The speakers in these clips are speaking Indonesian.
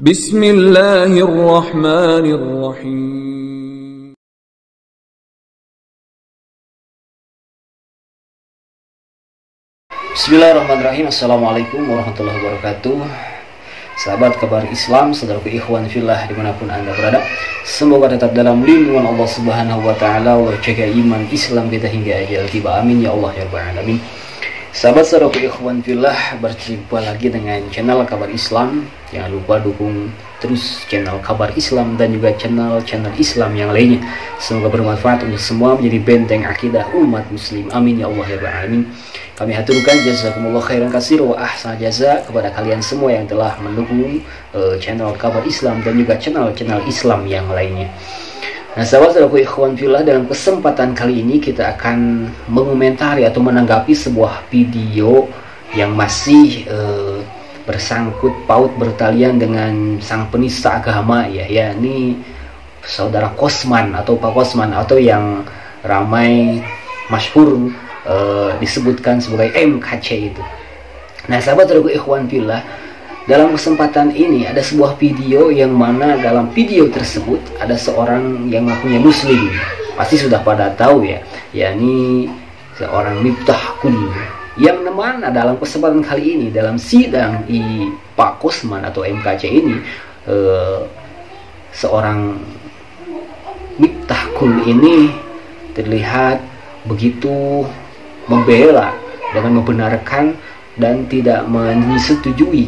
Bismillahirrahmanirrahim. Bismillahirrahmanirrahim. Assalamualaikum warahmatullahi wabarakatuh. Sahabat kabar Islam, saudaraku ikhwan fillah dimanapun anda berada, semoga tetap dalam lindungan Allah Subhanahu wa Ta'ala. Allah jaga iman Islam kita hingga ajal tiba, amin ya Allah ya rabbal alamin. Sahabat-sahabatku ikhwan fillah, berjumpa lagi dengan channel Kabar Islam. Jangan lupa dukung terus channel Kabar Islam dan juga channel-channel Islam yang lainnya. Semoga bermanfaat untuk semua, menjadi benteng akidah umat muslim, amin ya Allah ya rabbal alamin. Kami haturkan jazakumullah khairan katsir wa ahsan jaza kepada kalian semua yang telah mendukung channel Kabar Islam dan juga channel-channel Islam yang lainnya. Nah, sahabat-sahabatku ikhwan fillah, dalam kesempatan kali ini kita akan mengomentari atau menanggapi sebuah video yang masih bersangkut paut bertalian dengan sang penista agama, yakni saudara Kosman atau Pak Kosman, atau yang ramai masyhur disebutkan sebagai MKC itu. Nah, sahabat-sahabatku ikhwan fillah, dalam kesempatan ini ada sebuah video yang mana dalam video tersebut ada seorang yang ngakunya muslim. Pasti sudah pada tahu ya, yakni seorang Miftah Kul, yang mana dalam kesempatan kali ini dalam sidang di Pak Kosman atau MKC ini, seorang Miftah Kul ini terlihat begitu membela dengan membenarkan dan tidak menyetujui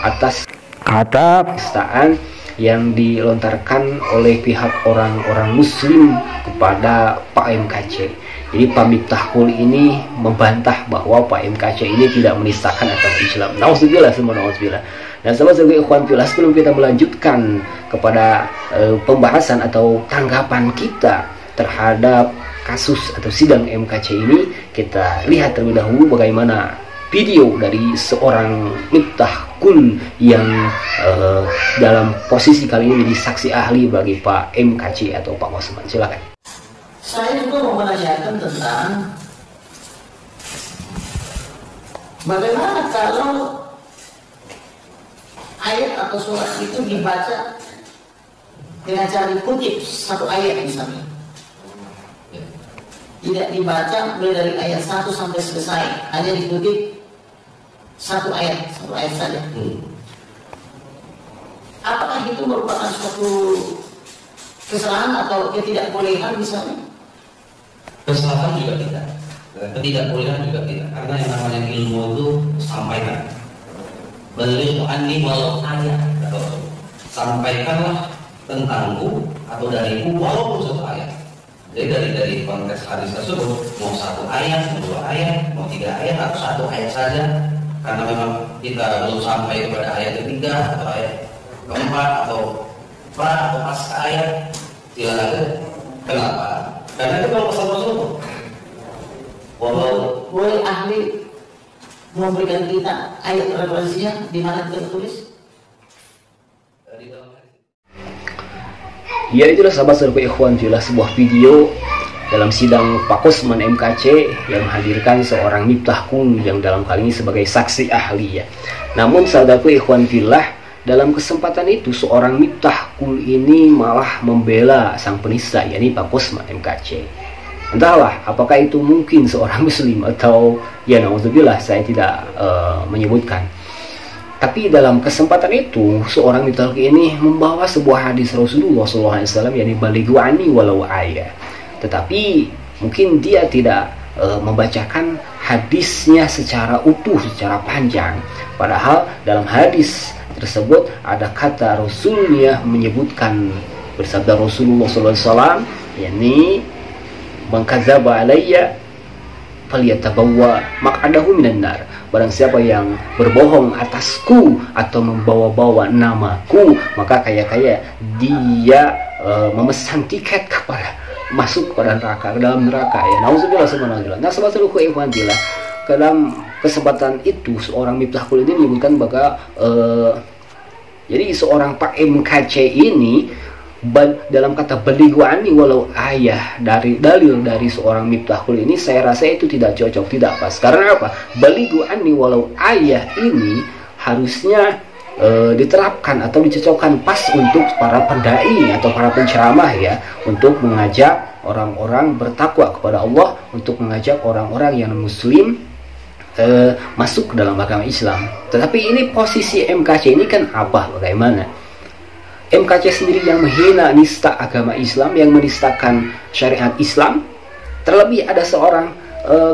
atas kata penistaan yang dilontarkan oleh pihak orang-orang muslim kepada Pak MKC. Jadi Pak Miftah Kul ini membantah bahwa Pak MKC ini tidak menistakan agama Islam. Nauzubillah, semua nauzubillah. Dan sahabat-sahabat ikhwan fillah, sebelum kita melanjutkan kepada pembahasan atau tanggapan kita terhadap kasus atau sidang MKC ini, kita lihat terlebih dahulu bagaimana video dari seorang Miftah Kul yang dalam posisi kali ini menjadi saksi ahli bagi Pak MKC atau Pak Kosman. Silakan. Saya juga mau menanyakan tentang bagaimana kalau ayat atau surat itu dibaca dengan cara dikutip satu ayat misalnya, tidak dibaca mulai dari ayat 1 sampai selesai, hanya dikutip satu ayat saja. Apakah itu merupakan suatu kesalahan atau ketidakbolehan misalnya? Kesalahan juga tidak, ketidakbolehan juga tidak, karena yang namanya ilmu itu sampaikan. Beliau anni walau ayat, atau sampaikanlah tentangku atau dariku walaupun satu ayat. Jadi dari konteks hadis tersebut, mau satu ayat, mau dua ayat, mau tiga ayat, atau satu ayat saja, karena memang kita belum sampai kepada ayat ketiga atau ayat keempat atau pasca ayat, silakan. Kenapa? Karena itu kalau pasal tersebut, boleh ahli memberikan kita ayat referensinya di mana kita tulis? Ya, itulah sahabat-sahabat ikhwan fillah, sebuah video dalam sidang Pak Kosman MKC yang menghadirkan seorang Miftah Kul yang dalam kali ini sebagai saksi ahli ya. Namun sahabatku ikhwan fillah, dalam kesempatan itu seorang Miftah Kul ini malah membela sang penista, yakni Pak Kosman MKC. Entahlah apakah itu mungkin seorang muslim atau ya nauzubillah, saya tidak menyebutkan. Tapi dalam kesempatan itu seorang Miftah Kul ini membawa sebuah hadis Rasulullah SAW, yakni balighu anni walau ayat. Tetapi mungkin dia tidak membacakan hadisnya secara utuh, secara panjang. Padahal dalam hadis tersebut ada kata Rasulnya menyebutkan, bersabda Rasulullah SAW, yakni man kadzaba alayya falyatabawwa maq'adahu minan nar. Barang siapa yang berbohong atasku atau membawa-bawa namaku, maka kaya-kaya dia memesan tiket kepada masuk kepada neraka, ke dalam neraka ya. Nauzubillah subhanallah. Nah, sahabat-sahabatku ikhwan fillah, dalam kesempatan itu seorang Miftah Kul ini menyebutkan bahwa jadi seorang Pak MKC ini dalam kata balighu anni walau ayah, dari dalil dari seorang Miftah Kul ini, saya rasa itu tidak cocok, tidak pas. Karena apa? Balighu anni walau ayah ini harusnya diterapkan atau dicocokkan pas untuk para pendai atau para penceramah ya, untuk mengajak orang-orang bertakwa kepada Allah, untuk mengajak orang-orang yang muslim masuk ke dalam agama Islam. Tetapi ini posisi MKC ini kan apa, bagaimana? MKC sendiri yang menghina, nista agama Islam, yang menistakan syariat Islam. Terlebih ada seorang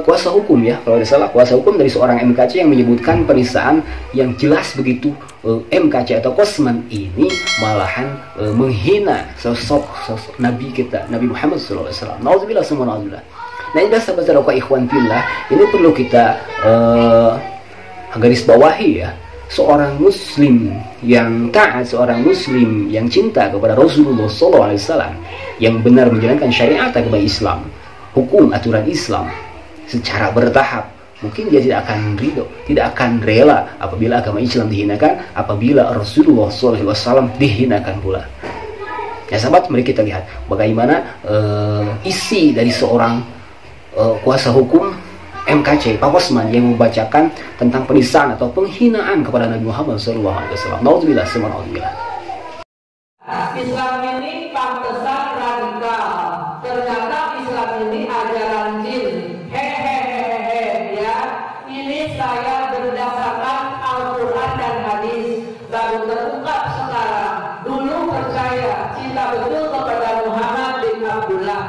kuasa hukum ya, kalau tidak salah kuasa hukum dari seorang MKC yang menyebutkan penistaan yang jelas begitu. MKC atau Kosman ini malahan menghina sosok Nabi kita, Nabi Muhammad SAW. Nauzubillah semua nauzubillah. Nah ini sahabat-sahabat ikhwan fillah, ini perlu kita garis bawahi ya. Seorang muslim yang taat, seorang muslim yang cinta kepada Rasulullah SAW, yang benar menjalankan syariat agama Islam, hukum aturan Islam secara bertahap, mungkin dia tidak akan ridho, tidak akan rela apabila agama Islam dihinakan, apabila Rasulullah SAW dihinakan pula. Ya sahabat, mari kita lihat bagaimana isi dari seorang kuasa hukum MKC, Pak Kosman, yang membacakan tentang penistaan atau penghinaan kepada Nabi Muhammad SAW. Nauzubillah, semua nauzubillah. Islam ini pantesan radikal. Ternyata Islam ini ajaran jin. Hehehehe ya. Ini saya berdasarkan Al-Quran dan hadis. Baru terungkap sekarang. Dulu percaya cinta betul kepada Muhammad bin Abdullah.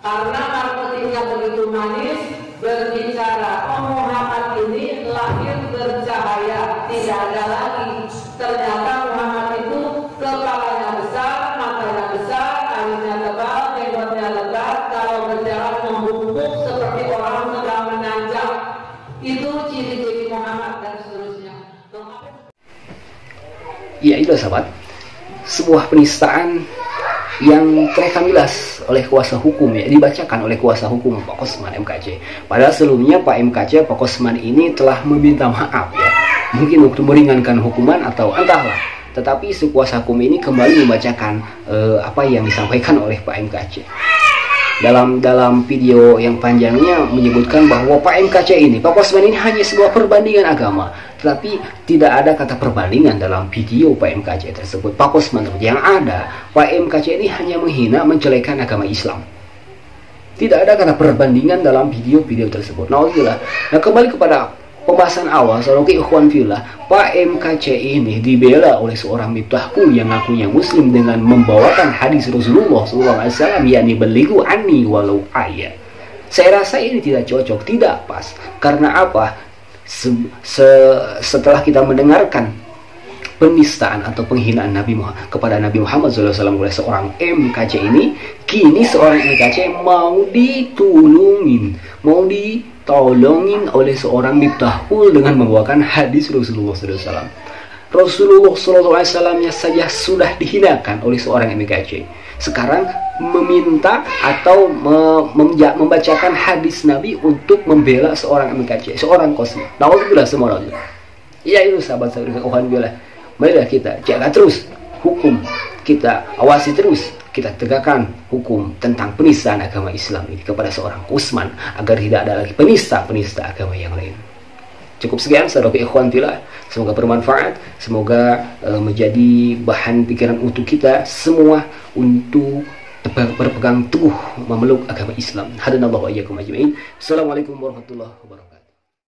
Karena narkotiknya begitu manis, berbicara, oh Muhammad ini lahir bercahaya, tidak ada lagi. Ternyata Muhammad itu kepalanya besar, matanya besar, alisnya tebal, jenggotnya lebat, kalau berjalan membungkuk seperti orang sedang menanjak. Itu ciri-ciri Muhammad dan seterusnya. Ya itu sahabat, sebuah penistaan yang terekam jelas oleh kuasa hukum ya, dibacakan oleh kuasa hukum Pak Kosman MKC. Padahal sebelumnya Pak MKC, Pak Kosman ini telah meminta maaf ya, mungkin untuk meringankan hukuman atau entahlah. Tetapi si kuasa hukum ini kembali membacakan apa yang disampaikan oleh Pak MKC. Dalam video yang panjangnya menyebutkan bahwa Pak MKC ini, Pak Kosman ini hanya sebuah perbandingan agama, tetapi tidak ada kata perbandingan dalam video Pak MKC tersebut. Pak Kosman yang ada, Pak MKC ini hanya menghina, menjelekan agama Islam. Tidak ada kata perbandingan dalam video-video tersebut. Nauzubillah. Nah kembali kepada pembahasan awal, saudara ikhwan fillah, Pak MKC ini dibela oleh seorang miftahku yang ngakunya muslim dengan membawakan hadis Rasulullah SAW, yakni beligu anni walau ayat. Saya rasa ini tidak cocok, tidak pas. Karena apa? Setelah kita mendengarkan penistaan atau penghinaan kepada Nabi Muhammad SAW oleh seorang MKC ini, kini seorang MKC mau ditolongin oleh seorang miftahul dengan membawakan hadis Rasulullah SAW. Rasulullah SAW-nya saja sudah dihinakan oleh seorang MKC. Sekarang meminta atau membacakan hadis Nabi untuk membela seorang MKC, seorang Kosman. Nauzubillah semua nauzubillah. Ya itu sahabat-sahabat alhamdulillah. Marilah kita jaga terus hukum, kita awasi terus, kita tegakkan hukum tentang penistaan agama Islam ini kepada seorang Kosman, agar tidak ada lagi penista agama yang lain. Cukup sekian saudara ikhwan fillah, semoga bermanfaat, semoga menjadi bahan pikiran untuk kita semua untuk berpegang teguh memeluk agama Islam. Hadanallahu wa iyyakum ajma'in. Assalamualaikum warahmatullahi wabarakatuh.